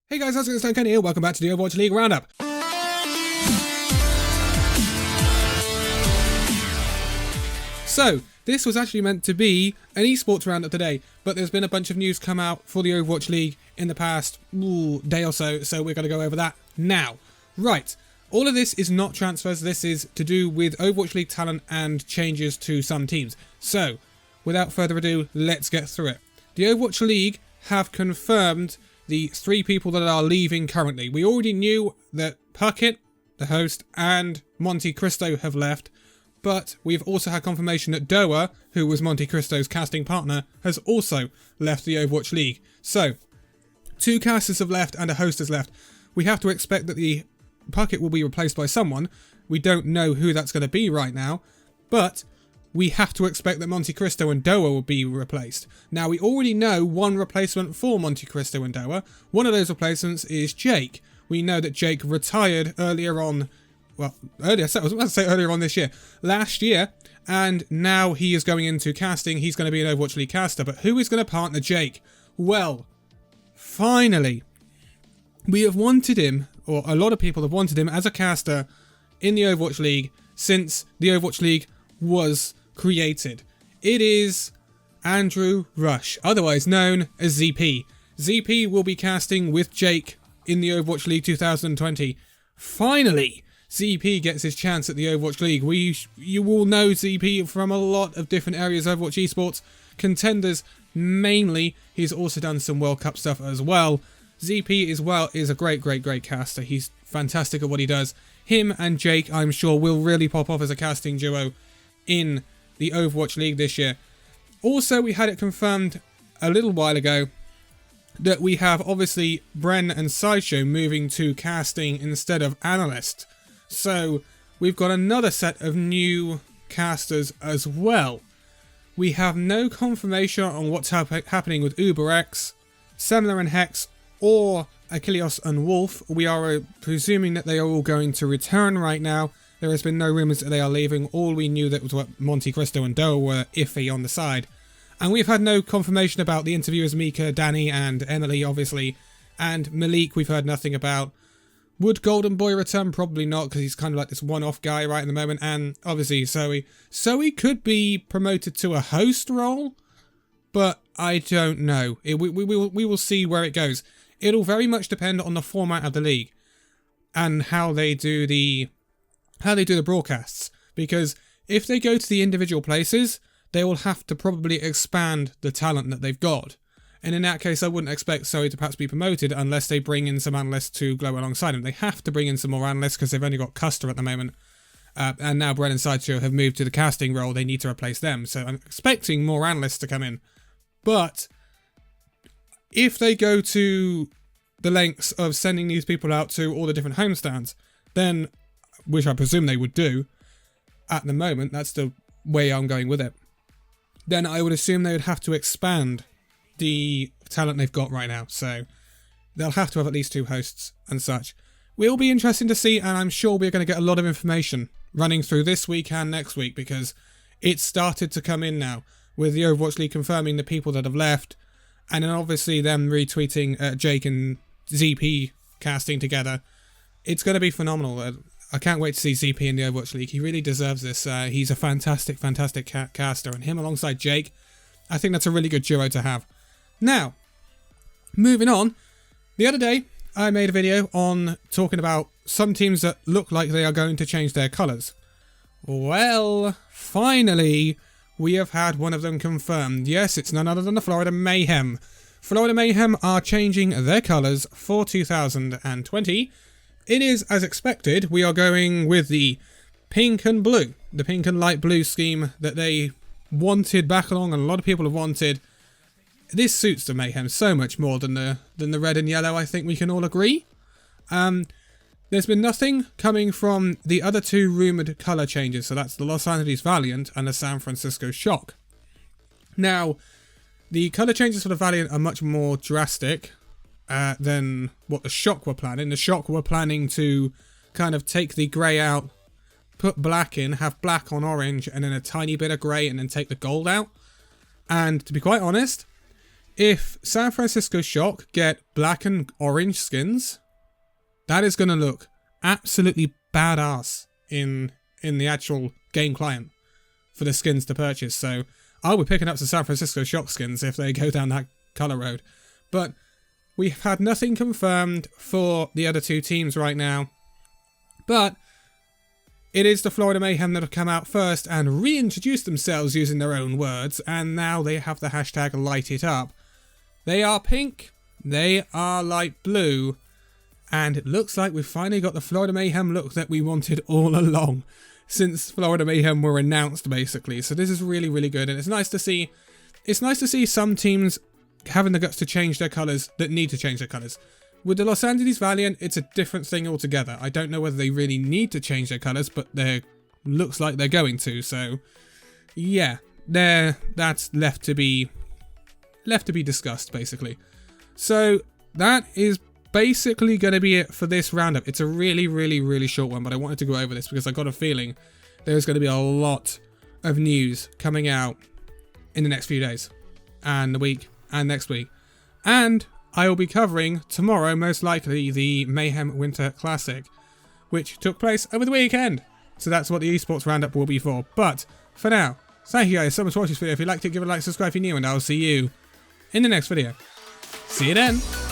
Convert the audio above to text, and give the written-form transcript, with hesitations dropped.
Hey guys, how's it going? It's Danconia here. Welcome back to the Overwatch League Roundup. So, this was actually meant to be an esports roundup today, but there's been a bunch of news come out for the Overwatch League in the past day or so we're going to go over that now. Right, all of this is not transfers, this is to do with Overwatch League talent and changes to some teams. So, without further ado, let's get through it. The Overwatch League have confirmed the 3 people that are leaving currently. We already knew that Puckett, the host, and Monte Cristo have left, but we've also had confirmation that Doa, who was Monte Cristo's casting partner, has also left the Overwatch League. So, 2 casters have left and a host has left. We have to expect that the Puckett will be replaced by someone. We don't know who that's going to be right now, but we have to expect that Monte Cristo and Doa will be replaced. Now, we already know one replacement for Monte Cristo and Doa. One of those replacements is Jake. We know that Jake retired earlier on, I was about to say earlier on this year, last year, and now he is going into casting. He's going to be an Overwatch League caster, but who is going to partner Jake? Well, finally, we have wanted him, or a lot of people have wanted him as a caster in the Overwatch League since the Overwatch League was created. It is Andrew Rush, otherwise known as ZP. ZP will be casting with Jake in the Overwatch League 2020. Finally, ZP gets his chance at the Overwatch League. You will know ZP from a lot of different areas of Overwatch esports. Contenders mainly. He's also done some World Cup stuff as well. ZP is a great caster. He's fantastic at what he does. Him and Jake, I'm sure, will really pop off as a casting duo in the Overwatch League this year. Also, we had it confirmed a little while ago that we have obviously Bren and Sideshow moving to casting instead of analyst. So we've got another set of new casters as well. We have no confirmation on what's happening with UberX, Semler and Hex, or Achilles and Wolf. We are presuming that they are all going to return right now. There has been no rumours that they are leaving. All we knew that was what Monte Cristo and Doa were iffy on the side. And we've had no confirmation about the interviewers Mika, Danny and Emily, obviously. And Malik we've heard nothing about. Would Golden Boy return? Probably not, because he's kind of like this one-off guy right at the moment. And obviously Zoe. Zoe could be promoted to a host role, but I don't know. We will see where it goes. It'll very much depend on the format of the league and how they do the broadcasts, because if they go to the individual places, they will have to probably expand the talent that they've got. And in that case, I wouldn't expect Zoe to perhaps be promoted unless they bring in some analysts to go alongside him. They have to bring in some more analysts because they've only got Custer at the moment. And now Bren and Sideshow have moved to the casting role. They need to replace them. So I'm expecting more analysts to come in. But if they go to the lengths of sending these people out to all the different homestands, then, which I presume they would do, at the moment, that's the way I'm going with it, then I would assume they would have to expand the talent they've got right now. So they'll have to have at least 2 hosts and such. Will be interesting to see, and I'm sure we're going to get a lot of information running through this week and next week, because it's started to come in now, with the Overwatch League confirming the people that have left, and then obviously them retweeting Jake and ZP casting together. It's going to be phenomenal. I can't wait to see ZP in the Overwatch League. He really deserves this. He's a fantastic caster, and him alongside Jake, I think that's a really good duo to have. Now, moving on, the other day I made a video on talking about some teams that look like they are going to change their colours. Well, finally, we have had one of them confirmed. Yes, it's none other than the Florida Mayhem. Florida Mayhem are changing their colours for 2020. It is, as expected, we are going with the pink and blue. The pink and light blue scheme that they wanted back along, and a lot of people have wanted. This suits the Mayhem so much more than the red and yellow, I think we can all agree. There's been nothing coming from the other 2 rumoured colour changes, so that's the Los Angeles Valiant and the San Francisco Shock. Now, the colour changes for the Valiant are much more drastic than what the Shock were planning. The Shock were planning to kind of take the grey out, put black in, have black on orange, and then a tiny bit of grey, and then take the gold out. And to be quite honest, if San Francisco Shock get black and orange skins, that is going to look absolutely badass in the actual game client for the skins to purchase. So I'll be picking up some San Francisco Shock skins if they go down that color road. But we've had nothing confirmed for the other two teams right now. But it is the Florida Mayhem that have come out first and reintroduced themselves using their own words, and now they have the hashtag light it up. They are pink, they are light blue, and it looks like we've finally got the Florida Mayhem look that we wanted all along since Florida Mayhem were announced, basically. So this is really, really good, and it's nice to see some teams having the guts to change their colours that need to change their colours. With the Los Angeles Valiant, it's a different thing altogether. I don't know whether they really need to change their colours, but they looks like they're going to. So, yeah, that's left to be discussed, basically. So that is basically going to be it for this roundup. It's a really, really, really short one, but I wanted to go over this because I got a feeling there's going to be a lot of news coming out in the next few days, and the week, and next week, and I will be covering tomorrow, most likely, the Mayhem Winter Classic, which took place over the weekend. So that's what the esports roundup will be for. But for now, thank you guys so much for watching this video. If you liked it, give it a like, subscribe if you're new, and I'll see you in the next video. See you then.